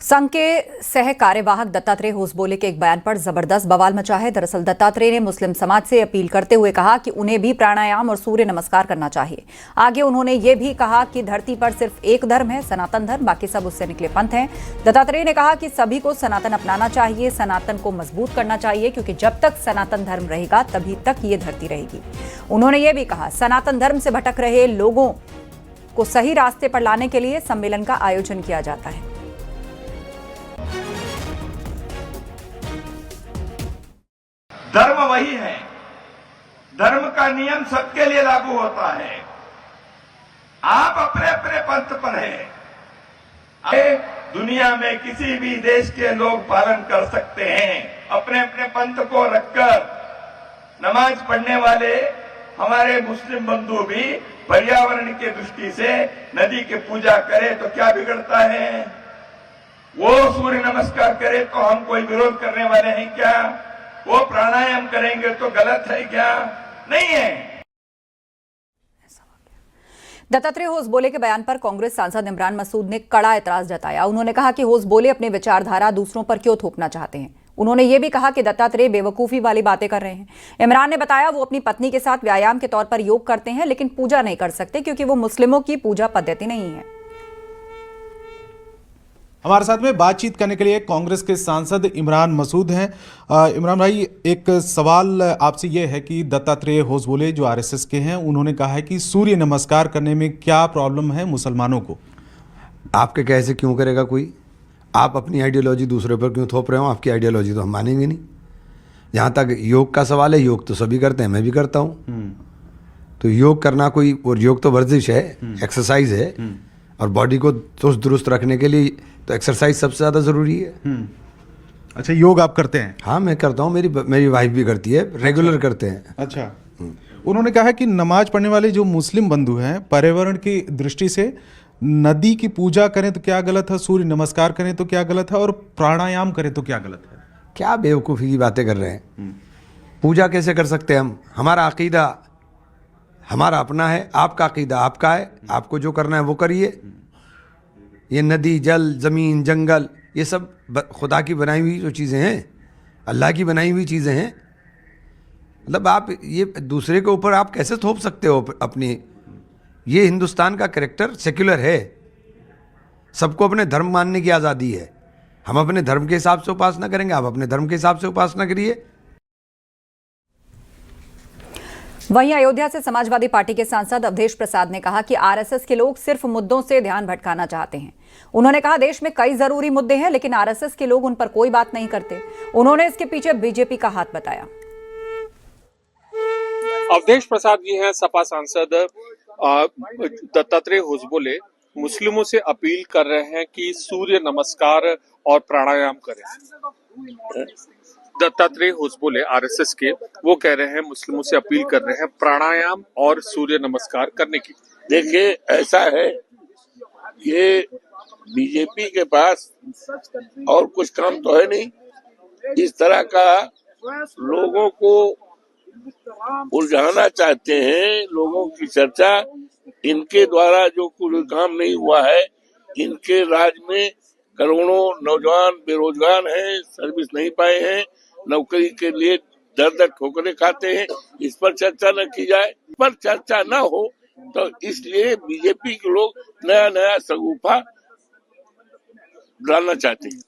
संघ के सह कार्यवाहक दत्तात्रेय होसबोले के एक बयान पर जबरदस्त बवाल मचा है। दरअसल दत्तात्रेय ने मुस्लिम समाज से अपील करते हुए कहा कि उन्हें भी प्राणायाम और सूर्य नमस्कार करना चाहिए। आगे उन्होंने ये भी कहा कि धरती पर सिर्फ एक धर्म है, सनातन धर्म, बाकी सब उससे निकले पंथ हैं। दत्तात्रेय ने कहा कि सभी को सनातन अपनाना चाहिए, सनातन को मजबूत करना चाहिए, क्योंकि जब तक सनातन धर्म रहेगा तभी तक ये धरती रहेगी। उन्होंने ये भी कहा सनातन धर्म से भटक रहे लोगों को सही रास्ते पर लाने के लिए सम्मेलन का आयोजन किया जाता है। धर्म वही है, धर्म का नियम सबके लिए लागू होता है। आप अपने अपने पंथ पर हैं, दुनिया में किसी भी देश के लोग पालन कर सकते हैं। अपने अपने पंथ को रखकर नमाज पढ़ने वाले हमारे मुस्लिम बंधु भी पर्यावरण की दृष्टि से नदी की पूजा करें तो क्या बिगड़ता है? वो सूर्य नमस्कार करे तो हम कोई विरोध करने वाले हैं क्या? वो प्राणायाम करेंगे तो गलत है क्या? नहीं है। दत्तात्रेय होसबोले के बयान पर कांग्रेस सांसद इमरान मसूद ने कड़ा एतराज जताया। उन्होंने कहा कि होसबोले अपनी विचारधारा दूसरों पर क्यों थोपना चाहते हैं। उन्होंने ये भी कहा कि दत्तात्रेय बेवकूफी वाली बातें कर रहे हैं। इमरान ने बताया वो अपनी पत्नी के साथ व्यायाम के तौर पर योग करते हैं, लेकिन पूजा नहीं कर सकते क्योंकि वो मुस्लिमों की पूजा पद्धति नहीं है। हमारे साथ में बातचीत करने के लिए कांग्रेस के सांसद इमरान मसूद हैं। इमरान भाई, एक सवाल आपसे ये है कि दत्तात्रेय होसबोले जो आरएसएस के हैं, उन्होंने कहा है कि सूर्य नमस्कार करने में क्या प्रॉब्लम है मुसलमानों को? आपके कहे से क्यों करेगा कोई? आप अपनी आइडियोलॉजी दूसरे पर क्यों थोप रहे हो? आपकी आइडियोलॉजी तो हम मानेंगे नहीं। जहाँ तक योग का सवाल है, योग तो सभी करते हैं, मैं भी करता हूँ। तो योग करना कोई, और योग तो वर्जिश है, एक्सरसाइज है, और बॉडी को चुस्त दुरुस्त रखने के लिए तो एक्सरसाइज सबसे ज़्यादा ज़रूरी है। अच्छा, योग आप करते हैं? हाँ, मैं करता हूँ, मेरी वाइफ भी करती है, रेगुलर करते हैं। अच्छा। उन्होंने कहा कि नमाज पढ़ने वाले जो मुस्लिम बंधु हैं, पर्यावरण की दृष्टि से नदी की पूजा करें तो क्या गलत है, सूर्य नमस्कार करें तो क्या गलत है, और प्राणायाम करें तो क्या गलत है? क्या बेवकूफ़ी की बातें कर रहे हैं? पूजा कैसे कर सकते हैं हम? हमारा अकीदा हमारा अपना है, आपका अकीदा आपका है, आपको जो करना है वो करिए। ये नदी, जल, ज़मीन, जंगल, ये सब खुदा की बनाई हुई जो चीज़ें हैं, अल्लाह की बनाई हुई चीज़ें हैं। मतलब आप ये दूसरे के ऊपर आप कैसे थोप सकते हो अपनी? ये हिंदुस्तान का कैरेक्टर सेक्युलर है, सबको अपने धर्म मानने की आज़ादी है। हम अपने धर्म के हिसाब से उपासना करेंगे, आप अपने धर्म के हिसाब से उपासना करिए। वहीं अयोध्या से समाजवादी पार्टी के सांसद अवधेश प्रसाद ने कहा कि आरएसएस के लोग सिर्फ मुद्दों से ध्यान भटकाना चाहते हैं। उन्होंने कहा देश में कई जरूरी मुद्दे हैं, लेकिन आरएसएस के लोग उन पर कोई बात नहीं करते। उन्होंने इसके पीछे बीजेपी का हाथ बताया। अवधेश प्रसाद जी हैं सपा सांसद। दत्तात्रेय होसबोले मुस्लिमों से अपील कर रहे हैं कि सूर्य नमस्कार और प्राणायाम करें। दत्तात्रेय होसबोले आरएसएस के, वो कह रहे हैं, मुस्लिमों से अपील कर रहे हैं प्राणायाम और सूर्य नमस्कार करने की। देखिए, ऐसा है, ये बीजेपी के पास और कुछ काम तो है नहीं। इस तरह का लोगों को उलझाना चाहते हैं, लोगों की चर्चा, इनके द्वारा जो कुछ काम नहीं हुआ है। इनके राज में करोड़ों नौजवान बेरोजगार हैं, सर्विस नहीं पाए हैं, नौकरी के लिए दर दर ठोकरें खाते हैं। इस पर चर्चा न की जाए, पर चर्चा न हो, तो इसलिए बीजेपी के लोग नया नया शगुफा डालना चाहते हैं।